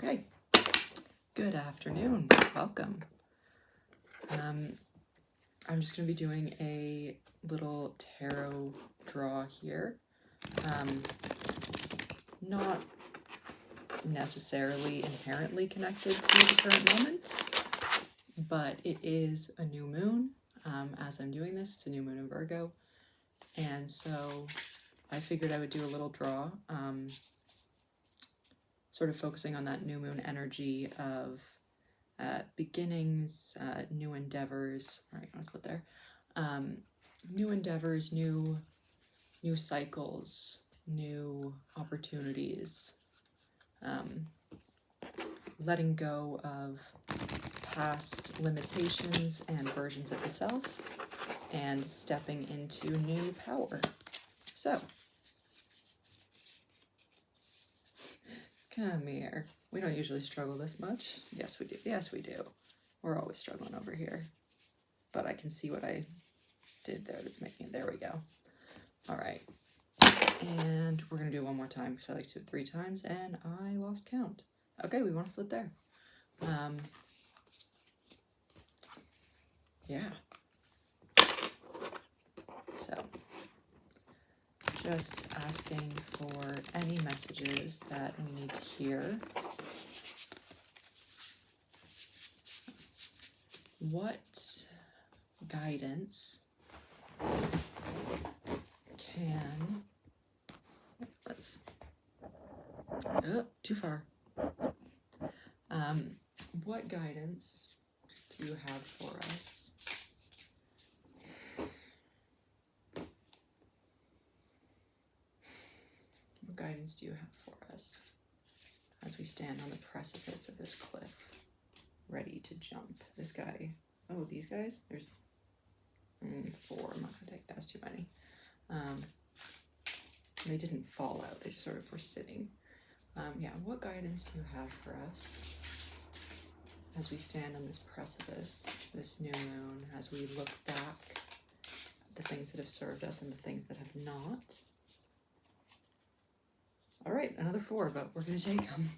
Okay, good afternoon, welcome. I'm just going to be doing a little tarot draw here. Not necessarily inherently connected to the current moment, but it is a new moon. As I'm doing this, it's a new moon in Virgo, and so I figured I would do a little draw, sort of focusing on that new moon energy of beginnings, new endeavors. All right, let's put there. New endeavors, new cycles, new opportunities. Letting go of past limitations and versions of the self, and stepping into new power. So, come here. We don't usually struggle this much. Yes, we do. Yes, we do. We're always struggling over here. But I can see what I did there that's making it. There we go. All right. And we're going to do it one more time because I like to do it 3 times and I lost count. Okay, we want to split there. Yeah. So, just asking for any messages that we need to hear. What guidance can, too far. What guidance do you have for us? What guidance do you have for us as we stand on the precipice of this cliff, ready to jump? This guy, oh, these guys? There's 4, I'm not going to take, that's too many. They didn't fall out, they just sort of were sitting. Yeah, what guidance do you have for us as we stand on this precipice, this new moon, as we look back at the things that have served us and the things that have not? All right, another 4, but we're going to take them.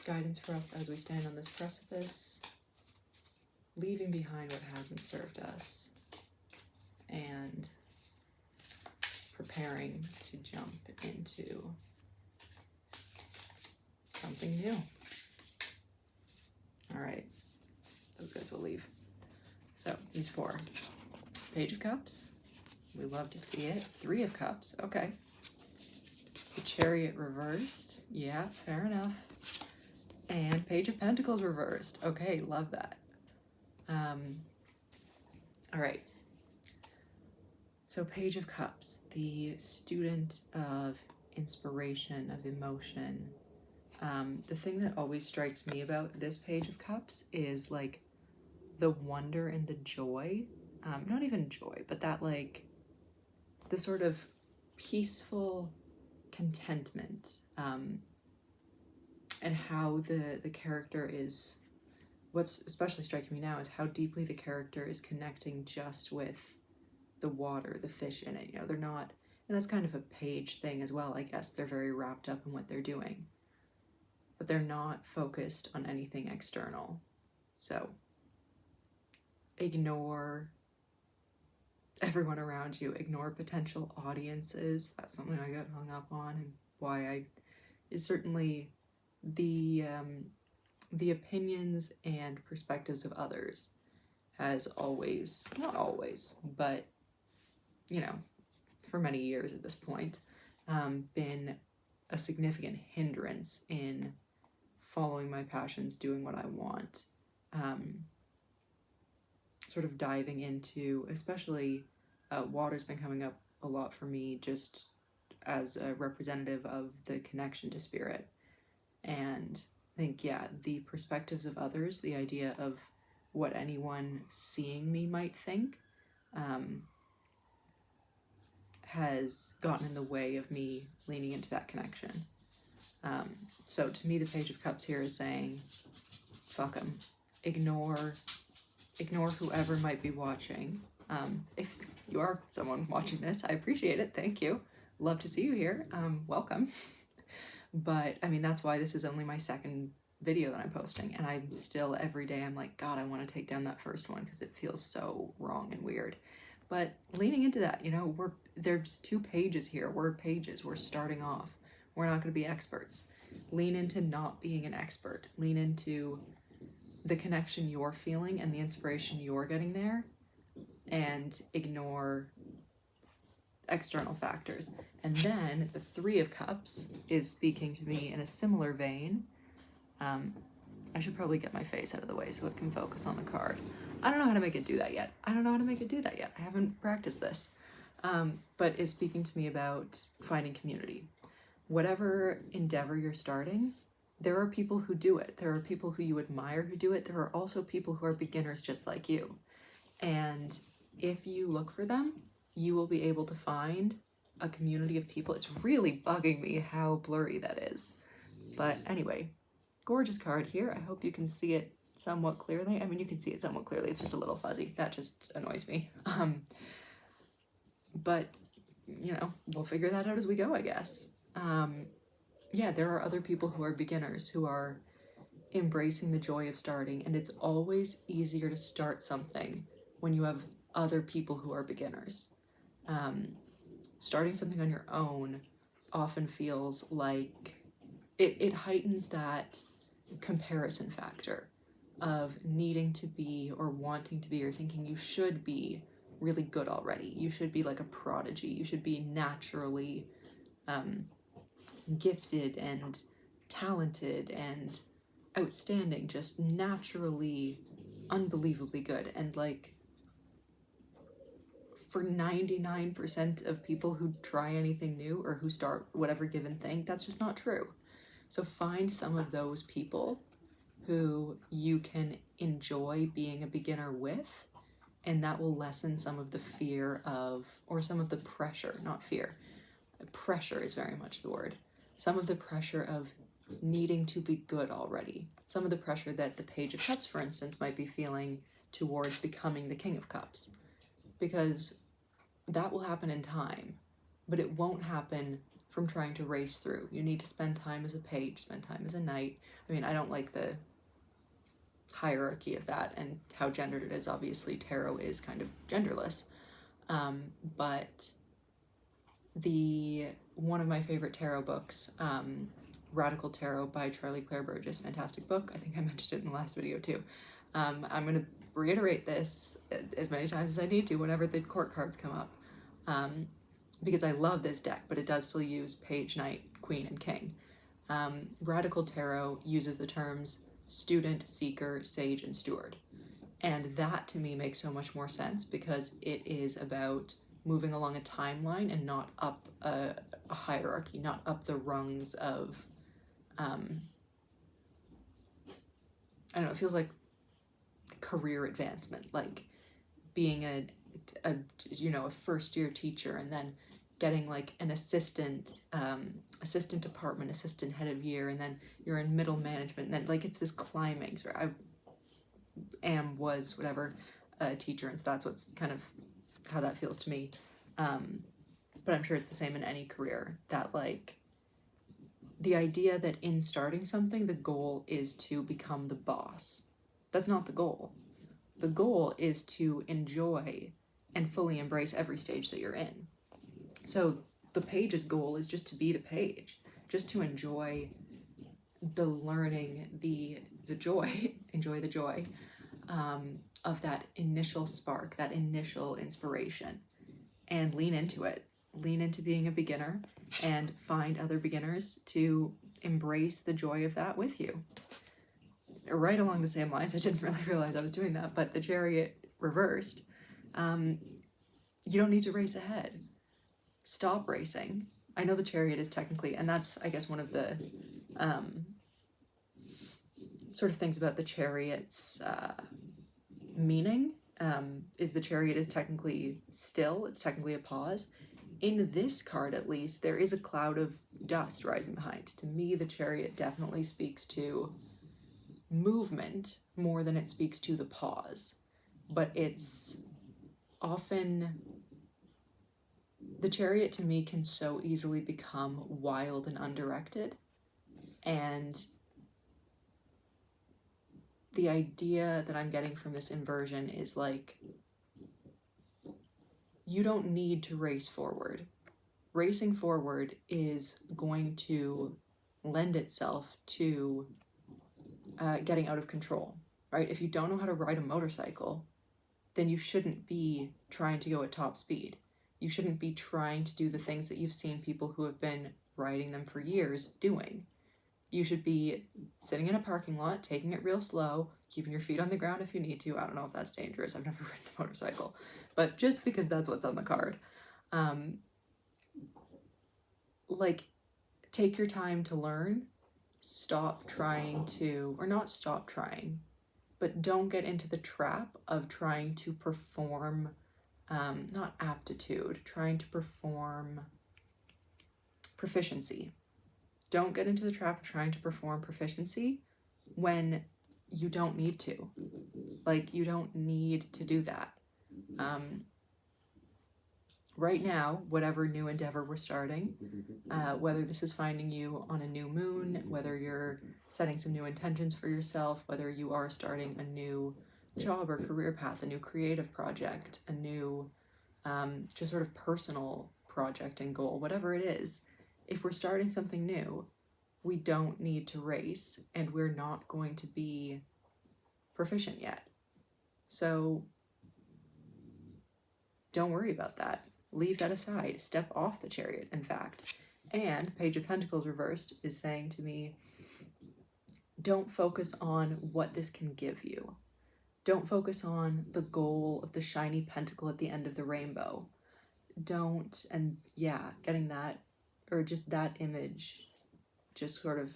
Guidance for us as we stand on this precipice, leaving behind what hasn't served us, and preparing to jump into something new. All right, those guys will leave. So these 4. Page of Cups, we love to see it. 3 of Cups, okay. The Chariot reversed, yeah, fair enough. And Page of Pentacles reversed, okay, love that. All right. So Page of Cups, the student of inspiration, of emotion. The thing that always strikes me about this Page of Cups is like the wonder and the joy. Not even joy, but that like the sort of peaceful contentment, and how the character is, what's especially striking me now is how deeply the character is connecting just with the water, the fish in it. You know, they're not, and that's kind of a page thing as well, I guess. They're very wrapped up in what they're doing, but they're not focused on anything external. So ignore everyone around you, ignore potential audiences. That's something I got hung up on, and why I is certainly the opinions and perspectives of others has always, not always, but you know, for many years at this point, been a significant hindrance in following my passions, doing what I want, sort of diving into, especially water's been coming up a lot for me just as a representative of the connection to spirit. And I think, yeah, the perspectives of others, the idea of what anyone seeing me might think, has gotten in the way of me leaning into that connection. So to me, the Page of Cups here is saying, fuck them. Ignore whoever might be watching. If you are someone watching this, I appreciate it. Thank you. Love to see you here. Welcome. But I mean, that's why this is only my second video that I'm posting, and I'm still every day I'm like, God, I want to take down that first one because it feels so wrong and weird. But leaning into that, you know, there's 2 pages here. We're pages. We're starting off. We're not going to be experts. Lean into not being an expert. Lean into the connection you're feeling and the inspiration you're getting there, and ignore external factors. And then the 3 of Cups is speaking to me in a similar vein. I should probably get my face out of the way so it can focus on the card. I don't know how to make it do that yet. I haven't practiced this. But it's speaking to me about finding community. Whatever endeavor you're starting, there are people who do it. There are people who you admire who do it. There are also people who are beginners just like you. And if you look for them, you will be able to find a community of people. It's really bugging me how blurry that is. But anyway, gorgeous card here. I hope you can see it somewhat clearly. I mean, you can see it somewhat clearly. It's just a little fuzzy. That just annoys me. But, you know, we'll figure that out as we go, I guess. Yeah, there are other people who are beginners who are embracing the joy of starting, and it's always easier to start something when you have other people who are beginners. Starting something on your own often feels like it heightens that comparison factor of needing to be or wanting to be or thinking you should be really good already. You should be like a prodigy. You should be naturally gifted and talented and outstanding, just naturally unbelievably good. And like, for 99% of people who try anything new or who start whatever given thing, that's just not true. So find some of those people who you can enjoy being a beginner with, and that will lessen some of the fear of, or some of the pressure, not fear. Pressure is very much the word. Some of the pressure of needing to be good already. Some of the pressure that the Page of Cups, for instance, might be feeling towards becoming the King of Cups. Because that will happen in time, but it won't happen from trying to race through. You need to spend time as a page, spend time as a knight. I mean, I don't like the hierarchy of that and how gendered it is. Obviously, tarot is kind of genderless. But one of my favorite tarot books, Radical Tarot by Charlie Claire Burgess, fantastic book. I think I mentioned it in the last video too. I'm going to reiterate this as many times as I need to whenever the court cards come up, because I love this deck, but it does still use Page, Knight, Queen, and King. Radical Tarot uses the terms student, seeker, sage, and steward. And that to me makes so much more sense because it is about moving along a timeline and not up a hierarchy, not up the rungs of, I don't know, it feels like career advancement, like being a first year teacher and then getting like an assistant department, assistant head of year, and then you're in middle management, and then like it's this climbing. So was whatever a teacher, and so that's what's kind of how that feels to me. But I'm sure it's the same in any career, that like the idea that in starting something the goal is to become the boss. That's not the goal. The goal is to enjoy and fully embrace every stage that you're in. So the page's goal is just to be the page, just to enjoy the learning, the joy, enjoy the joy of that initial spark, that initial inspiration, and lean into it. Lean into being a beginner and find other beginners to embrace the joy of that with you. Right along the same lines, I didn't really realize I was doing that, but the Chariot reversed, you don't need to race ahead. Stop racing. I know the Chariot is technically, and that's, I guess, one of the sort of things about the Chariot's meaning, is the Chariot is technically still, it's technically a pause. In this card, at least, there is a cloud of dust rising behind. To me, the Chariot definitely speaks to movement more than it speaks to the pause. But it's often, the Chariot to me can so easily become wild and undirected. And the idea that I'm getting from this inversion is like, you don't need to race forward. Racing forward is going to lend itself to getting out of control, right? If you don't know how to ride a motorcycle, then you shouldn't be trying to go at top speed. You shouldn't be trying to do the things that you've seen people who have been riding them for years doing. You should be sitting in a parking lot, taking it real slow, keeping your feet on the ground if you need to. I don't know if that's dangerous. I've never ridden a motorcycle, but just because that's what's on the card. Like, take your time to learn. Stop trying to, or not stop trying, but don't get into the trap of trying to perform, not aptitude, trying to perform proficiency. Don't get into the trap of trying to perform proficiency when you don't need to. Like, you don't need to do that. Right now, whatever new endeavor we're starting, whether this is finding you on a new moon, whether you're setting some new intentions for yourself, whether you are starting a new job or career path, a new creative project, a new just sort of personal project and goal, whatever it is, if we're starting something new, we don't need to race, and we're not going to be proficient yet. So don't worry about that. Leave that aside. Step off the chariot, in fact. And Page of Pentacles reversed is saying to me, don't focus on what this can give you. Don't focus on the goal of the shiny pentacle at the end of the rainbow. Don't, and yeah, getting that, or just that image just sort of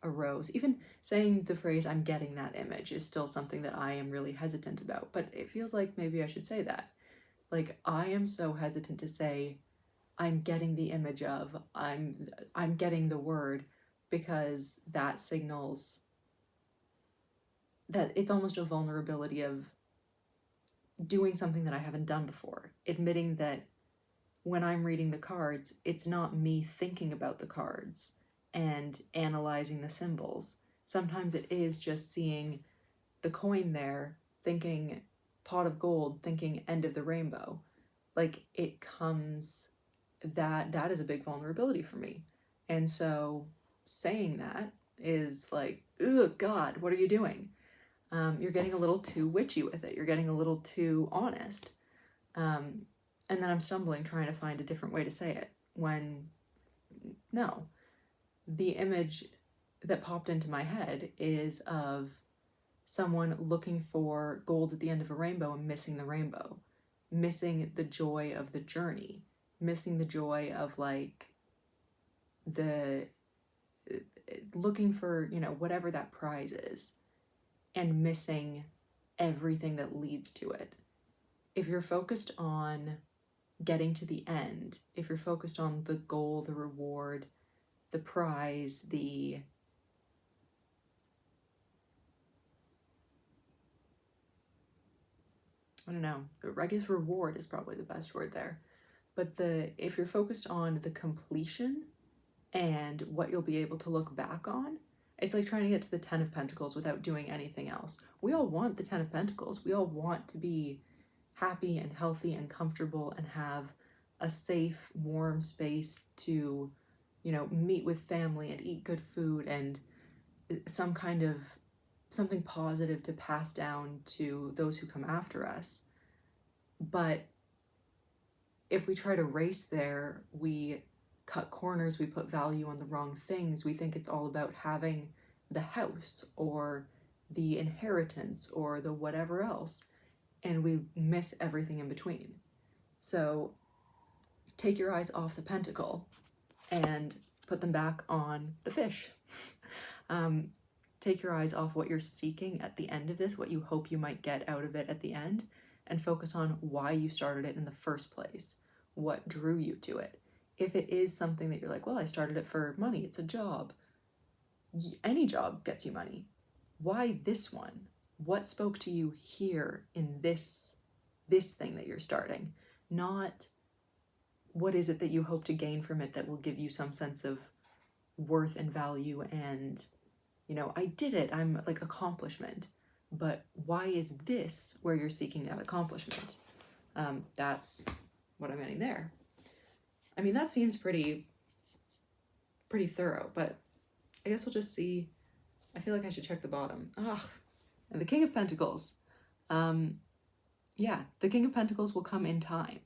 arose. Even saying the phrase, I'm getting that image, is still something that I am really hesitant about, but it feels like maybe I should say that. Like, I am so hesitant to say, I'm getting the image of, I'm getting the word, because that signals that it's almost a vulnerability of doing something that I haven't done before. Admitting that when I'm reading the cards, it's not me thinking about the cards and analyzing the symbols. Sometimes it is just seeing the coin there, thinking pot of gold, thinking end of the rainbow. Like, it comes, that is a big vulnerability for me. And so saying that is like, ugh, God, what are you doing? You're getting a little too witchy with it. You're getting a little too honest. And then I'm stumbling trying to find a different way to say it, when no. The image that popped into my head is of someone looking for gold at the end of a rainbow and missing the rainbow, missing the joy of the journey, missing the joy of like the looking for, you know, whatever that prize is, and missing everything that leads to it. If you're focused on getting to the end, if you're focused on the goal, the reward, the prize, I don't know, I guess reward is probably the best word there. But if you're focused on the completion and what you'll be able to look back on, it's like trying to get to the 10 of Pentacles without doing anything else. We all want the 10 of Pentacles. We all want to be happy and healthy and comfortable and have a safe, warm space to, you know, meet with family and eat good food and some kind of something positive to pass down to those who come after us. But if we try to race there, we cut corners, we put value on the wrong things. We think it's all about having the house or the inheritance or the whatever else, and we miss everything in between. So take your eyes off the pentacle and put them back on the fish. Take your eyes off what you're seeking at the end of this, what you hope you might get out of it at the end, and focus on why you started it in the first place. What drew you to it? If it is something that you're like, well, I started it for money, it's a job. Any job gets you money. Why this one? What spoke to you here in this thing that you're starting? Not what is it that you hope to gain from it that will give you some sense of worth and value and, you know, I did it, I'm like accomplishment. But why is this where you're seeking that accomplishment? That's what I'm getting there. I mean, that seems pretty thorough, but I guess we'll just see. I feel like I should check the bottom. And the King of Pentacles. Yeah, the King of Pentacles will come in time.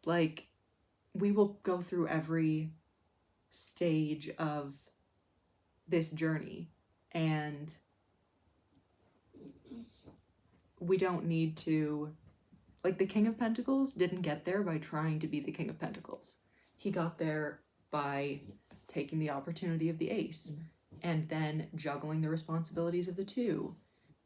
Like, we will go through every stage of this journey, and we don't need to, like, the King of Pentacles didn't get there by trying to be the King of Pentacles. He got there by taking the opportunity of the Ace and then juggling the responsibilities of the Two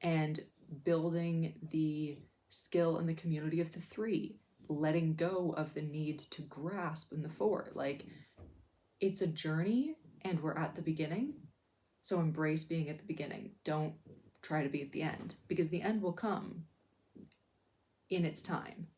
and building the skill and the community of the Three, letting go of the need to grasp in the Four. Like, it's a journey and we're at the beginning. So embrace being at the beginning. Don't try to be at the end, because the end will come in its time.